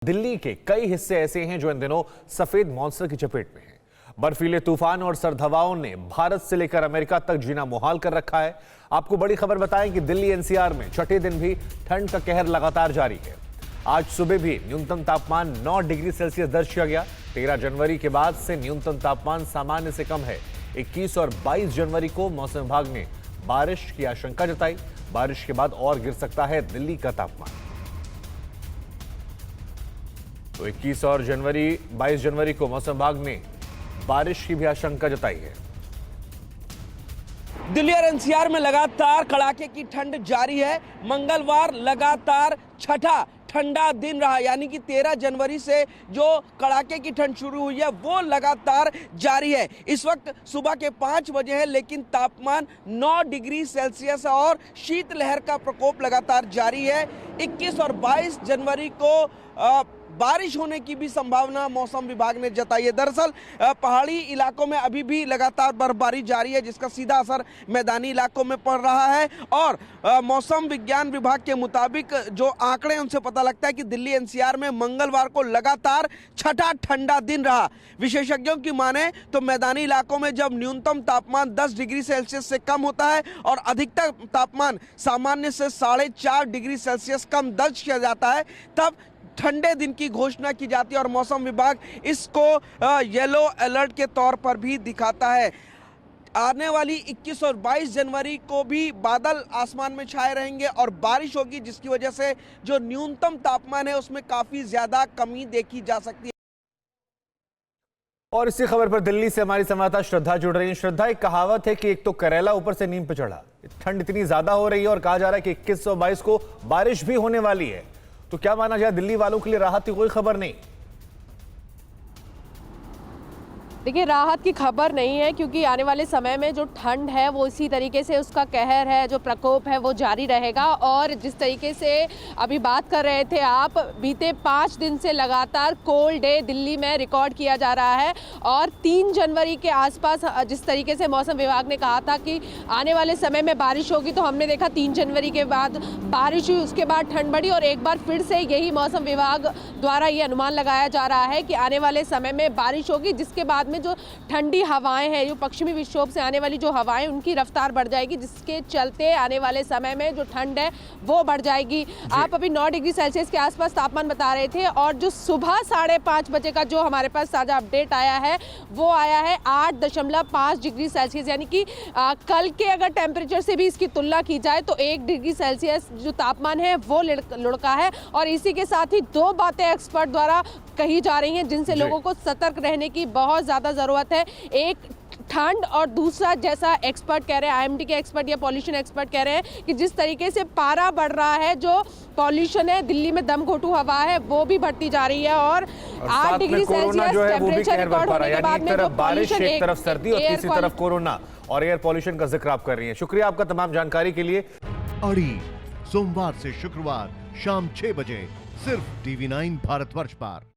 दिल्ली के कई हिस्से ऐसे हैं जो इन दिनों सफेद मॉन्स्टर की चपेट में हैं। बर्फीले तूफान और सर्द हवाओं ने भारत से लेकर अमेरिका तक जीना मुहाल कर रखा है। आपको बड़ी खबर बताएं कि दिल्ली एनसीआर में छठे दिन भी ठंड का कहर लगातार जारी है। आज सुबह भी न्यूनतम तापमान 9 डिग्री सेल्सियस दर्ज किया गया। 13 जनवरी के बाद से न्यूनतम तापमान सामान्य से कम है। 21 और 22 जनवरी को मौसम विभाग ने बारिश की आशंका जताई। बारिश के बाद और गिर सकता है दिल्ली का तापमान। तो 21 और 22 जनवरी को मौसम विभाग ने बारिश की भी आशंका जताई है। दिल्ली और एनसीआर में लगातार कड़ाके की ठंड जारी है। मंगलवार लगातार छठा ठंडा दिन रहा, यानी कि 13 जनवरी से जो कड़ाके की ठंड शुरू हुई है वो लगातार जारी है। इस वक्त सुबह के 5 बजे है, लेकिन तापमान 9 डिग्री सेल्सियस और शीतलहर का प्रकोप लगातार जारी है। 21 और 22 जनवरी को बारिश होने की भी संभावना मौसम विभाग ने जताई है। दरअसल पहाड़ी इलाकों में अभी भी लगातार बर्फबारी जारी है, जिसका सीधा असर मैदानी इलाकों में पड़ रहा है। और मौसम विज्ञान विभाग के मुताबिक जो आंकड़े उनसे पता लगता है कि दिल्ली एनसीआर में मंगलवार को लगातार छठा ठंडा दिन रहा। विशेषज्ञों की माने तो मैदानी इलाकों में जब न्यूनतम तापमान 10 डिग्री सेल्सियस से कम होता है और अधिकतम तापमान सामान्य से 4.5 डिग्री सेल्सियस कम दर्ज किया जाता है, तब ठंडे दिन की घोषणा की जाती है। और मौसम विभाग इसको येलो अलर्ट के तौर पर भी दिखाता है। आने वाली 21 और 22 जनवरी को भी बादल आसमान में छाए रहेंगे और बारिश होगी, जिसकी वजह से जो न्यूनतम तापमान है उसमें काफी ज्यादा कमी देखी जा सकती है। और इसी खबर पर दिल्ली से हमारी संवाददाता श्रद्धा जुड़ रही है। श्रद्धा, एक कहावत है कि एक तो करेला ऊपर से नीम पे चढ़ा। ठंड इतनी ज्यादा हो रही है और कहा जा रहा है कि 21 और 22 को बारिश भी होने वाली है, तो क्या माना जाए दिल्ली वालों के लिए राहत की कोई खबर नहीं? देखिए, राहत की खबर नहीं है, क्योंकि आने वाले समय में जो ठंड है वो इसी तरीके से उसका कहर है, जो प्रकोप है वो जारी रहेगा। और जिस तरीके से अभी बात कर रहे थे आप, बीते 5 दिन से लगातार कोल्ड डे दिल्ली में रिकॉर्ड किया जा रहा है। और 3 जनवरी के आसपास जिस तरीके से मौसम विभाग ने कहा था कि आने वाले समय में बारिश होगी, तो हमने देखा 3 जनवरी के बाद बारिश हुई, उसके बाद ठंड बढ़ी। और एक बार फिर से यही मौसम विभाग द्वारा ये अनुमान लगाया जा रहा है कि आने वाले समय में बारिश होगी, जिसके बाद में जो ठंडी हवाएं हैं, जो पश्चिमी विक्षोभ से आने वाली जो हवाएं, उनकी रफ्तार बढ़ जाएगी, जिसके चलते आने वाले समय में जो ठंड है वो बढ़ जाएगी। आप अभी 9 डिग्री सेल्सियस के आसपास तापमान बता रहे थे, और जो सुबह 5:30 बजे का जो हमारे पास ताजा अपडेट आया है वो आया है 8.5 डिग्री सेल्सियस, यानी कि कल के अगर टेम्परेचर से भी इसकी तुलना की जाए तो 1 डिग्री सेल्सियस जो तापमान है वो लुढ़का है। और इसी के साथ ही 2 बातें एक्सपर्ट द्वारा कही जा रही हैं जिनसे लोगों को सतर्क रहने की बहुत ज्यादा जरूरत है। एक, ठंड, और दूसरा, जैसा एक्सपर्ट कह रहे हैं, आईएमडी के एक्सपर्ट या पॉल्यूशन एक्सपर्ट कह रहे हैं कि जिस तरीके से पारा बढ़ रहा है, जो पॉल्यूशन है, दिल्ली में दमघोटू हवा है वो भी बढ़ती जा रही है। और 8 डिग्री सेल्सियस टेम्परेचर रिकॉर्ड होने के बाद में जो बारिश, एक तरफ सर्दी और तीसरी तरफ कोरोना और एयर पॉल्यूशन का जिक्र आप कर रही हैं। शुक्रिया आपका तमाम जानकारी के लिए। अड़ी सोमवार से शुक्रवार शाम 6 बजे सिर्फ TV9 भारतवर्ष पर।